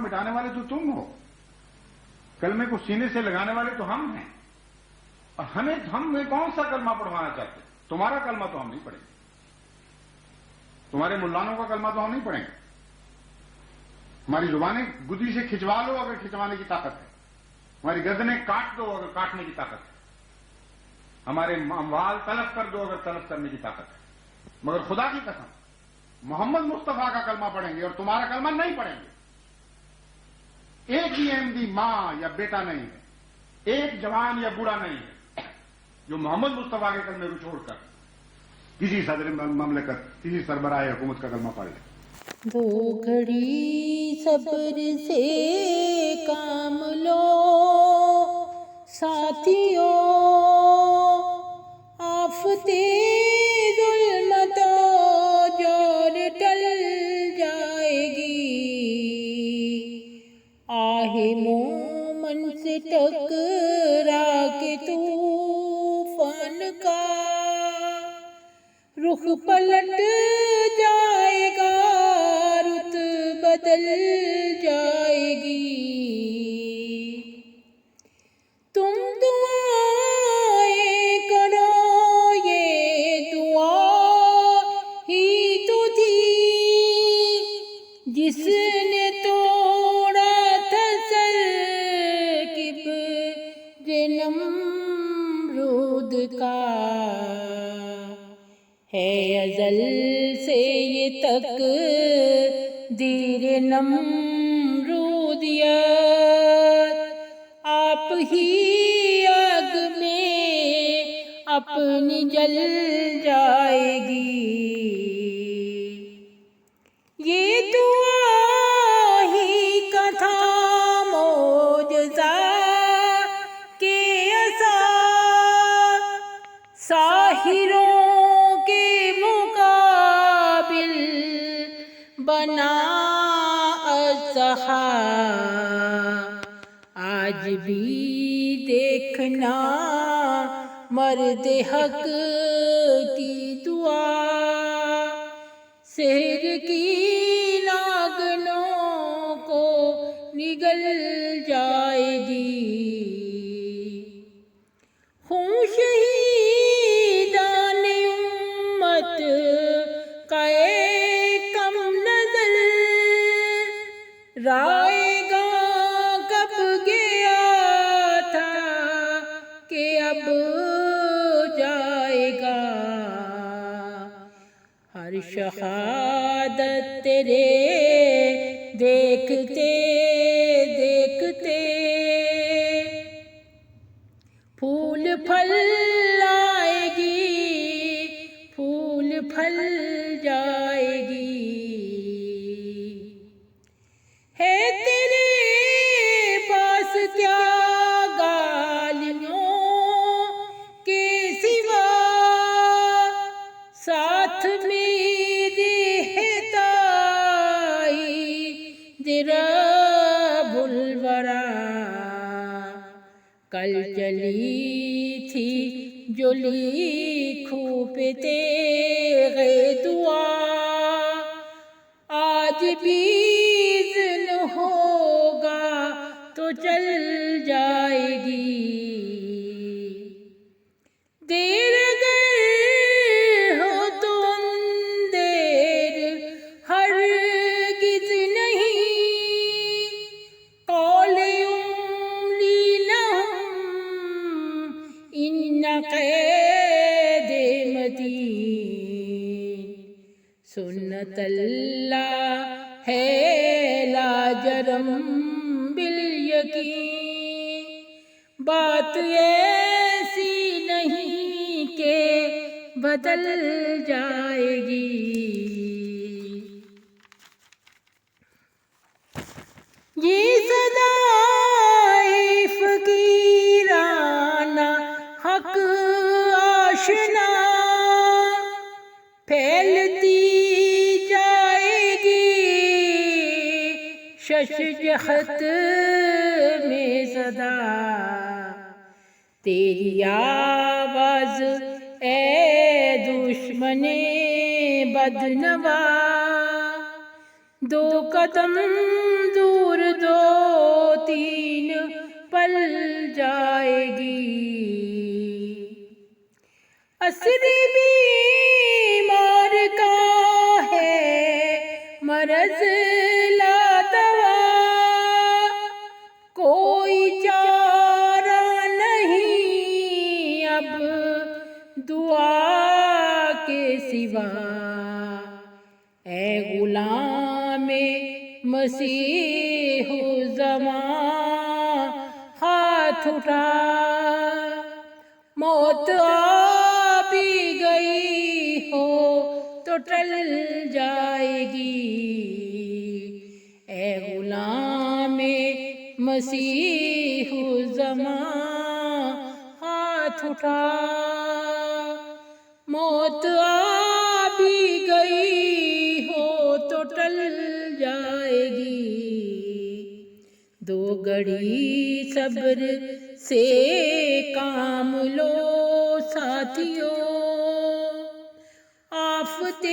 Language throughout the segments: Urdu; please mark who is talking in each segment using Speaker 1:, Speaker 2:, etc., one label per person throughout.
Speaker 1: مٹانے والے تو تم ہو، کلمے کو سینے سے لگانے والے تو ہم ہیں، اور ہم کون سا کلمہ پڑھوانا چاہتے؟ تمہارا کلمہ تو ہم نہیں پڑھیں گے، تمہارے ملانوں کا کلمہ تو ہم نہیں پڑھیں گے. ہماری زبانیں گدی سے کھنچوا لو اگر کھنچوانے کی طاقت ہے، ہماری گردنیں کاٹ دو اگر کاٹنے کی طاقت ہے، ہمارے اموال تلف کر دو اگر تلف کرنے کی طاقت ہے، مگر خدا کی قسم محمد مصطفیٰ کا کلمہ پڑھیں گے اور تمہارا کلمہ نہیں پڑھیں گے. ایک بھی احمدی ماں یا بیٹا نہیں ہے، ایک جوان یا بوڑھا نہیں ہے جو محمد مصطفیٰ کے کلمے کو چھوڑ کر کسی صدر مملکت کسی سربراہ حکومت کا کلمہ پڑھ لے.
Speaker 2: دو گھڑی صبر سے کام لو ساتھیوں، آفتے ظلمت و جور ٹل جائے گی. آہ مومن سے ٹکرا کے طوفان کا رخ پلٹ جائے گا، رت بدل جائے گی. تم دعائیں کرو، یہ دعا ہی تو تھی جس نے توڑا تھا سر کبر نمرود کا. ہے ازل سے یہ تقدیر نمرودیت، آپ ہی آگ میں اپنی جل جائے گی. یہ دعا ہی کا تھا معجزہ کہ عصا ساحروں بنا اصحا. آج بھی دیکھنا مرد حق کی دعا، سحر کی ناگنوں کو نگل جائے گی. خون شہیدان امت کا رائے گاں کب گیا تھا کہ اب جائے گا. ہر شہادت تیرے دیکھتے دیکھتے پھول پھل آئے گی، پھول پھل جائے گی. ہے تیرے پاس کیا گالیوں کے سوا، ساتھ میرے ہے تائید رب الورا. کل چلی تھی جو لکھوں پہ تیغ دعا، آج بھی ہوگا تو چل جائے گی. دیر اگر ہو تو اندھیر ہرگز نہیں، قول املی لہم ان قید متین. سنت اللہ ہے لاجرم بالیقین، بات ایسی نہیں کہ بدل جائے گی. یہ صدائے فقیرانہ حق آشنا پھیلتی جائے گی، شش جہت میں صدا تیری آواز اے دشمن بدنوا. دو قدم دور ہو زمان ہاتھ اٹھا، موت آ بھی گئی ہو تو ٹل جائے گی، اے غلام مسیح زمان ہاتھ اٹھا، موت آ بھی گئی ہو تو ٹل جائے گی، دو گھڑی صبر سے کام لو ساتھیو، آفت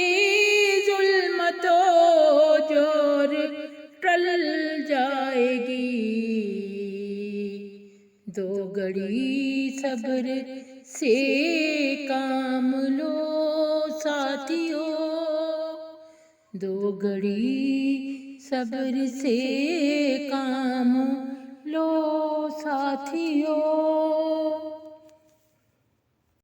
Speaker 2: ظلمت و جور ٹل جائے گی، دو گھڑی صبر سے کام لو ساتھیو، دو گھڑی صبر سے کام لو ساتھیو۔